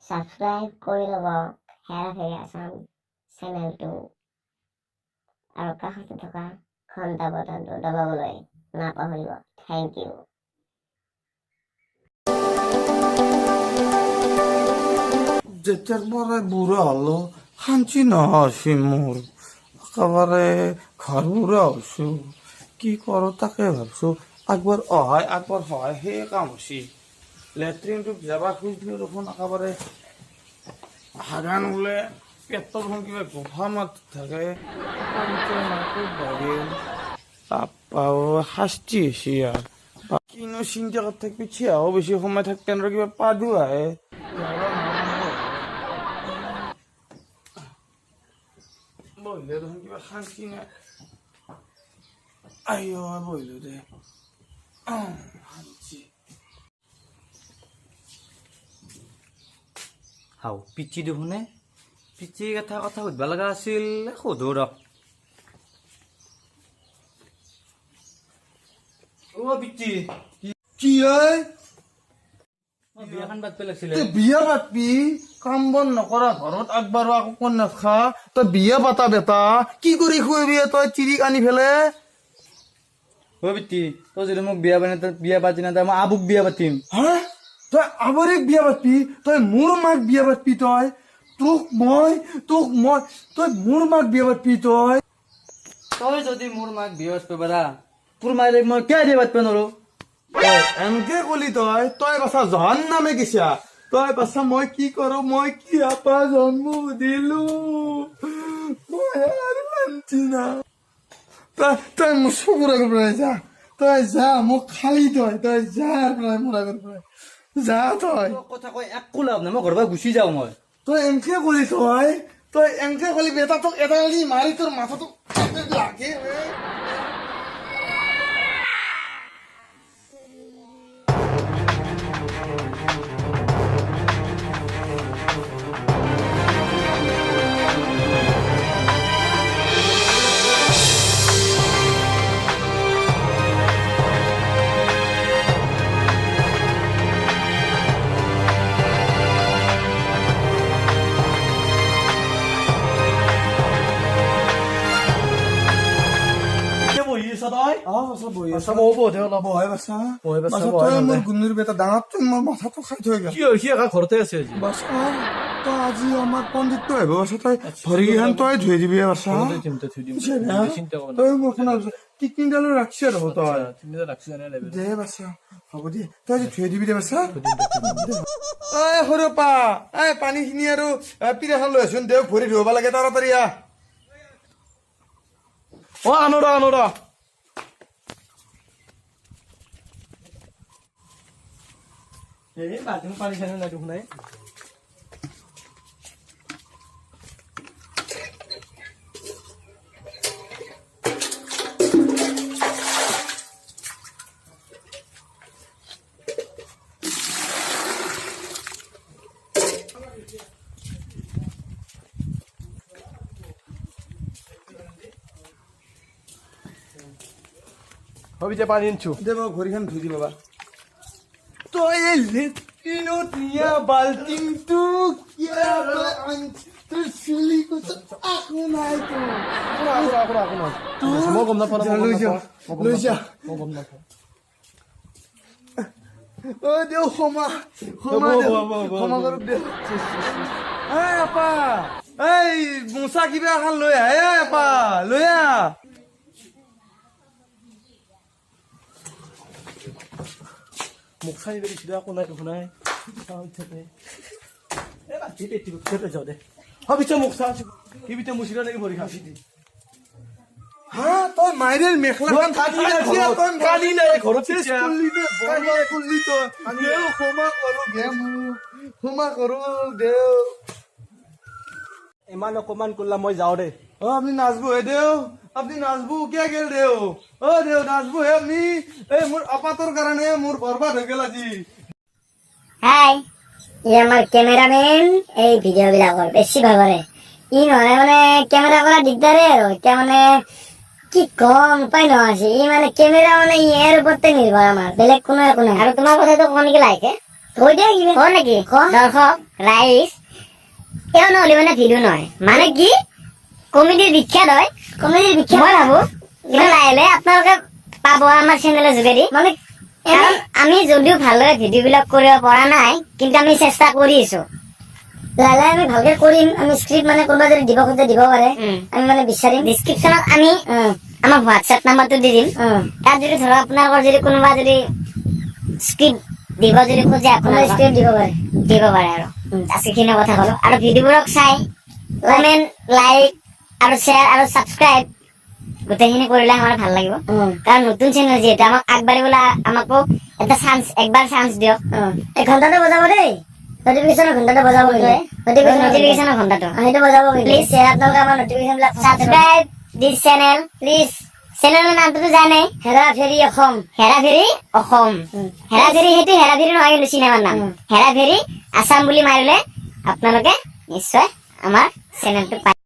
Subscribe কৰি ল'ব হেৰা ফেৰী আছাম চেনেলটো আৰু কাষতে থকা ঘণ্টা বটনটো দবাবলৈ নাপাহৰিব। Thank you. যেতিয়াৰ পৰাই বুঢ়া হ'লো শান্তি নহৈছে মোৰ একেবাৰে ঘৰ বুঢ়া হৈছো কি কৰোঁ তাকে ভাবছো আগবাৰ অহায় আগবাৰ সহায় সেই কাম হৈছে লেট্ৰিনটোত যাবা খুজিলেও দেখোন একেবাৰে হাগান বোলে পেটৰ দেখোন কিবা গোফা মাত থাকে বাপাও শাস্তি হৈছে ইয়াৰ কিনো চিন্তা কৰি থাকবি থিয়াও বেছি সময় থাকতে কিবা পাদু আহে বহিলে দেখোন কিবা শান্তি নাই আইঅ বহিলো দে শান্তি হাও পিচি দেখোনে পিচি কথা সুধবা লগা আছিল সোধো ৰ অ পিচি কি হয় বিয়াখন বাদ পেলাইছিলে তই বিয়া পাতবি কাম বন নকৰা ঘৰত আগবাৰো আকৌ কোন নাখা তই বিয়া পাতা বেটা কি কৰি খুৱাবি তই চিৰিক আনি ফেলে অ পিচি তই যদি মোক বিয়া পাতি না মই আবুক বিয়া পাতিম হা তই আবৰিক বিয়া পাতবি তই মোৰ মাক বিয়া পাতবি তই তোক মই তই মোৰ মাক বিয়া পাতবি তই যদি মোৰ মাক বিয়া পাতিব পাৰা তোৰ মায়ে মই কিয় বিয়া পাতিব নোৱাৰো এনকে কলি তই বাছা জহান নামে গেছা তই বাছা মই কি কৰো মই কি আপা জন্ম দিলো মই আৰু শান্তি না তই মোৰ চকুৰ আগৰ পৰাই যা তই যা মোক খালি তই যা মোৰ আগৰ পৰাই যা তই কথা কৈ একো লাভ নাই মই ঘৰৰ পৰা গুচি যাওঁ মই তই এনকে কলি তই এনকে কলি বেটা তোক এটা মাৰি তোৰ মাথাটো লাগে ঘৰতে আছে আজি আমাৰ পণ্ডিতটো আহিব তই ভৰিকেইখন তই ধুই দিবি তই মোৰ টিকনিডালো ৰাখছি আৰু তই দে বাছা হ'ব দে তই আজি ধুই দিবি দে বাছা সৰু পা পানী খিনি আৰু পিৰাখন লৈ আছোন দে ভৰি ধুব লাগে তাড়াতাড়ি আনো ৰ পানী চানী নাই দেখোন নাই হবি যে পানী আনছো দে মই ভৰিখন ধুই দি বাবা তই লেট্ৰিনত নিয়া বাল্টিংটো কিয় তোৰ চুলি কৈছো আকো নাই মই গম নাপাওঁ লৈ যা দেউ ক্ষমা কৰক দে আপা মোচা কিবা এখন লৈ আহে আপা লৈ আহ মোক চাই দিছিলো একো নাই দেখোন নাই যাওঁ দে ভাবিছা মোক চা কিবিতে মুচিলা নেকি ভৰি খাচি দি হা তই মাইৰেৰ মেখলা কালি নাই ঘৰত ক্ষমা করো দেও ইমান অকমান করলাম মই যাওঁ দে আপনি নাচবো হে দেও আপনি নাচবো কে গেল দেও দেও নাচবো হে আপনি মোর আপাতর কারণে মোর বরবাদ হয়ে গেল আজি হাই আমার ক্যামেরাম্যান এই ভিডিও বিলাকৰ বেছি ভাগৰে ই নহয় মানে ক্যামেৰা কৰা দিগদাৰে আৰু এতিয়া মানে কি কম উপায় নহয় আছে ই মানে ক্যামেৰা মানে ইয়াৰ ওপৰতে নিৰ্ভৰ আমাৰ বেলেগ কোনো একো নাই আৰু তোমাৰ কথাটো কোন কি লাগে কৈ দিয়া কিবা ক নেকি দৰ্শক ৰাইজ এও নহ'লে মানে ভিডিঅ' নহয় মানে কি কমেডিৰ বিখ্যাত হয় কমেডিৰ বিখ্যাত মই ভাবো কিন্তু লাহে লাহে আপোনালোকে পাব আমাৰ চেনেলৰ যোগেদি মানে কাৰণ আমি যদিও ভালদৰে ভিডিঅ' বিলাক কৰিব পৰা নাই কিন্তু আমি চেষ্টা কৰি আছো লাহে লাহে আমি ভালকে কৰিম আমি স্ক্ৰিপ্ট মানে কোনোবা যদি দিব খোজে দিব পাৰে আমি মানে বিচাৰিম ডিছক্ৰিপশ্যনত আমি আমাৰ হোৱাটছএপ নাম্বাৰটো দি দিম তাত যদি ধৰক আপোনালোকৰ যদি কোনোবা যদি স্ক্ৰিপ্ট দিব যদি খোজে আপোনাৰ স্ক্ৰিপ্ট দিব পাৰে আৰু সেইখিনি কথা ক'লো আৰু ভিডিঅ'বোৰক চাই কমেণ্ট লাইক আৰু শ্বেয়াৰ আৰু ছাবস্ক্ৰাইব গোটেইখিনি কৰিলে আমাৰ ভাল লাগিব কাৰণ নতুন চেনেল যিহেতু আমাক আগবাঢ়িবলৈ আমাকো এটা চান্স একবাৰ চান্স দিয়ক ঘণ্টাটো বজাব দেই নটিফিকেশ্যনৰ ঘণ্টাটো বজাব নটিফিকেশ্যনৰ ঘণ্টাটো সেইটো বজাব প্লিজ আপোনালোকে আমাৰ নটিফিকেশ্যন বিলাক ছাবস্ক্ৰাইব দিছ চেনেল প্লিজ চেনেলৰ নামটো জানে হেৰাফেৰী অসম হেৰাফেৰী সেইটো হেৰাফেৰী নহয় কিন্তু চিনেমাৰ নাম হেৰাফেৰী আছাম বুলি মাৰিলে আপোনালোকে নিশ্চয় আমাৰ চেনেলটো পাই